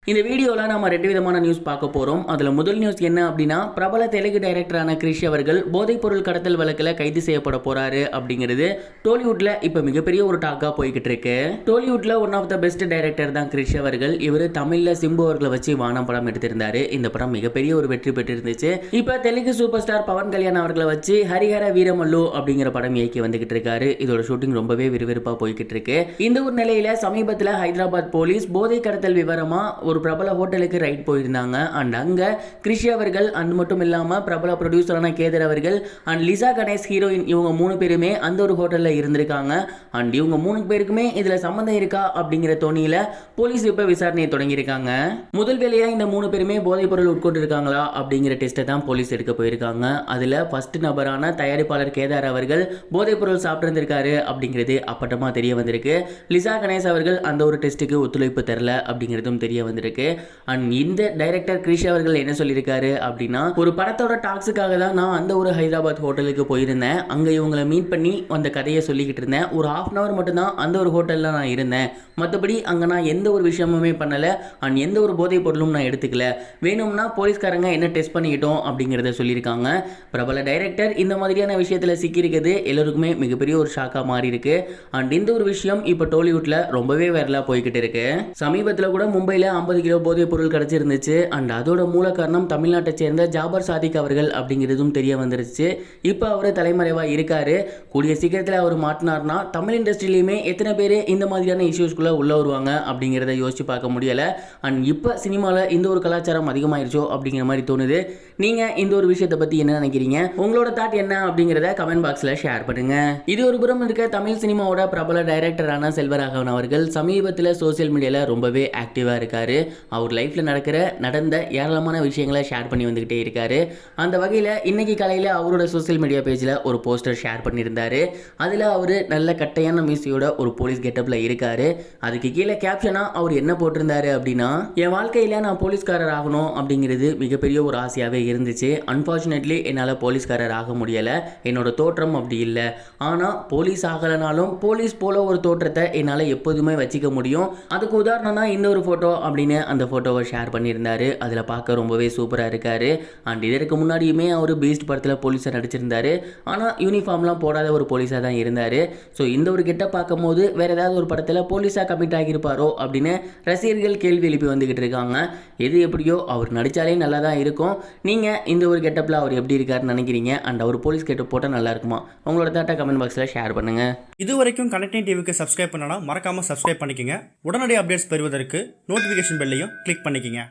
இந்த வீடியோல நாம ரெண்டு விதமான நியூஸ் பார்க்க போறோம். அதுல முதல் நியூஸ் என்ன அப்படின்னா, பிரபல தெலுங்கு டைரக்டரான கிரிஷ் அவர்கள் போதைப் பொருள் கடத்தல் வழக்குல கைது செய்யப்பட போறாரு அப்படிங்கிறது டோலிவுட்ல இப்ப மிகப்பெரிய ஒரு டாக்கா போய்கிட்டு இருக்கு. டோலிவுட்ல one of the best director தான் கிரிஷ் அவர்கள். இவர் தமிழ்ல சிம்பு அவர்களை வச்சு வானம் படம் எடுத்திருந்தாரு. இந்த படம் மிகப்பெரிய ஒரு வெற்றி பெற்று இருந்துச்சு. இப்ப தெலுங்கு சூப்பர் ஸ்டார் பவன் கல்யாண் அவர்களை வச்சு ஹரிஹர வீரமல்லு அப்படிங்கிற படம் இயக்கி வந்துகிட்டு இருக்காரு. இதோட ஷூட்டிங் ரொம்பவே விறுவிறுப்பா போய்கிட்டு இருக்கு. இந்த ஒரு நிலையில சமீபத்தில் ஹைதராபாத் போலீஸ் போதை கடத்தல் விவரமா ஒரு பிரபல ஹோட்டலுக்கு ரைட் போயிருந்தாங்க. அண்ட் அங்க கிரிஷ் அவர்கள் அது மட்டும் இல்லாம பிரபல ப்ரொடியூசரான கேதர் அவர்கள் அண்ட் லிசா கணேஷ் ஹீரோயின் இவங்க 3 பேருமே அந்த ஒரு ஹோட்டல்ல இருந்திருக்காங்க. அண்ட் இவங்க 3 பேருக்குமே இதுல சம்பந்தம் இருக்கா அப்படிங்கிற தோணியில போலீஸ் இப்ப விசாரணையை தொடங்கியிருக்காங்க. முதல் வேலையா இந்த 3 பேருமே போதைப் பொருள் உட்கொண்டு இருக்காங்களா அப்படிங்கிற டெஸ்ட்டை தான் போலீஸ் எடுக்க போயிருக்காங்க. அதுல ஃபர்ஸ்ட் நபரான தயாரிப்பாளர் கேதார் அவர்கள் போதைப் பொருள் சாப்பிட்டிருந்திருக்காரு அப்படிங்கிறது அப்பட்டமா தெரிய வந்திருக்கு. லிசா கணேஷ் அவர்கள் அந்த ஒரு டெஸ்ட்டுக்கு ஒத்துழைப்பு தரல அப்படிங்கிறதும் தெரிய வந்திருக்கு. அண்ட் இந்த டைரக்டர் கிரிஷ் அவர்கள் என்ன சொல்லியிருக்காரு அப்படின்னா, ஒரு படத்தோட டாக்ஸுக்காக தான் நான் அந்த ஒரு ஹைதராபாத் ஹோட்டலுக்கு போயிருந்தேன். அங்க இவங்களை மீட் பண்ணி அந்த கதையை சொல்லிக்கிட்டு இருந்தேன். ஒரு ½ hour மட்டும் தான் அந்த ஒரு ஹோட்டல்ல நான் இருந்தேன். மற்றபடி அங்க நான் எந்த ஒரு விஷயமுமே பண்ணல. அண்ட் எந்த ஒரு போதைப் பொருளும் நான் எடுத்துக்கல. வேணும்னா போலீஸ்காரங்க என்ன டெஸ்ட் பண்ணிக்கிட்டோம் அப்படிங்கிறத சொல்லியிருக்காங்க. பிரபல டைரக்டர் இந்த மாதிரியான விஷயத்துல சிக்கியிருக்கிறது எல்லாருக்குமே மிகப்பெரிய ஒரு ஷாக்கா மாறி இருக்கு. அண்ட் இந்த ஒரு விஷயம் இப்போ டோலிவுட்ல ரொம்பவே வைரலா போய்கிட்டு இருக்கு. சமீபத்தில் கூட மும்பையில் 50 கிலோ போதைப் பொருள் கிடைச்சிருந்துச்சு. அண்ட் அதோட மூல காரணம் தமிழ்நாட்டை சேர்ந்த ஜாபர் சாதிக் அவர்கள் அப்படிங்கிறதும் தெரிய வந்துருச்சு. இப்போ அவர் தலைமறைவா இருக்காரு. கூடிய சீக்கிரத்தில் அவர் மாட்டினார்னா தமிழ் இண்டஸ்ட்ரியிலுமே எத்தனை பேர் இந்த மாதிரியான இஷ்யூஸ்குள்ள உள்ள வருவாங்க அப்படிங்கிறத யோசிச்சு பார்க்க முடியல. அண்ட் இப்போ சினிமாவில் இந்த ஒரு கலாச்சாரம் அதிகமாயிருச்சோ அப்படிங்கிற மாதிரி தோணுது. நீங்க இந்த ஒரு விஷயத்தை பத்தி என்ன நினைக்கிறீங்க? உங்களோட தாட் என்ன அப்படிங்கிறத கமெண்ட் பாக்ஸ்ல ஷேர் பண்ணுங்க. இது ஒரு புறம் இருக்க, தமிழ் சினிமாவோட பிரபல டைரக்டரான செல்வராகவன் அவர்கள் சமீபத்தில் சோசியல் மீடியால ரொம்பவே ஆக்டிவா இருக்காரு. அவர் லைஃப்ல நடந்த ஏராளமான விஷயங்களை ஷேர் பண்ணி வந்துகிட்டே இருக்காரு. அந்த வகையில் இன்னைக்கு காலையில் அவரோட சோசியல் மீடியா பேஜில் ஒரு போஸ்டர் ஷேர் பண்ணியிருந்தாரு. அதில் அவர் நல்ல கட்டையான மீசியோட ஒரு போலீஸ் கெட்டப்ல இருக்காரு. அதுக்கு கீழே கேப்ஷனா அவர் என்ன போட்டிருந்தாரு அப்படின்னா, என் வாழ்க்கையில் நான் போலீஸ்காரர் ஆகணும் அப்படிங்கிறது மிகப்பெரிய ஒரு ஆசையாகவே இருந்துச்சு. அன்பார்ச்சுனேட்லி என்னால் போலீஸ்காரர் ஆக முடியலை. என்னோட தோற்றம் அப்படி இல்லை. ஆனால் போலீஸ் ஆகலைனாலும் போலீஸ் போல ஒரு தோற்றத்தை என்னால் எப்போதுமே வச்சுக்க முடியும். அதுக்கு உதாரணம் தான் இந்த ஒரு ஃபோட்டோ அப்படின்னு அந்த ஃபோட்டோவை ஷேர் பண்ணியிருந்தாரு. அதில் பார்க்க ரொம்பவே சூப்பராக இருக்காரு. அண்ட் இதற்கு முன்னாடியுமே அவர் பீஸ்ட் படத்தில் போலீஸாக நடிச்சிருந்தாரு. ஆனால் யூனிஃபார்ம்லாம் போடாத ஒரு போலீஸாக தான் இருந்தார். ஸோ இந்த ஒரு கெட்ட பார்க்கும்போது வேற ஏதாவது ஒரு படத்தில் போலீஸாக கமிட் ஆகியிருப்பாரோ அப்படின்னு ரசிகர்கள் கேள்வி எழுப்பி வந்துகிட்டு இருக்காங்க. எது எப்படியோ அவர் நடித்தாலே நல்லா தான் இருக்கும். நீங்கள் இந்த ஒரு கெட்டப்பில் அவர் எப்படி இருக்காருன்னு நினைக்கிறீங்க? அண்ட் அவர் போலீஸ் கெட்டப் போட்டால் நல்லா இருக்குமா? உங்களோட தாட்டை கமெண்ட் பாக்ஸில் ஷேர் பண்ணுங்க. இது வரைக்கும் கனெக்டிங் டிவிக்கு சப்ஸ்கிரைப் பண்ணனா மறக்காம சப்ஸ்கிரைப் பண்ணிக்கங்க. உடனடி அப்டேட்ஸ் பெறுவதற்கு நோட்டிஃபிகேஷன் பெல்லையும் கிளிக் பண்ணிக்கங்க.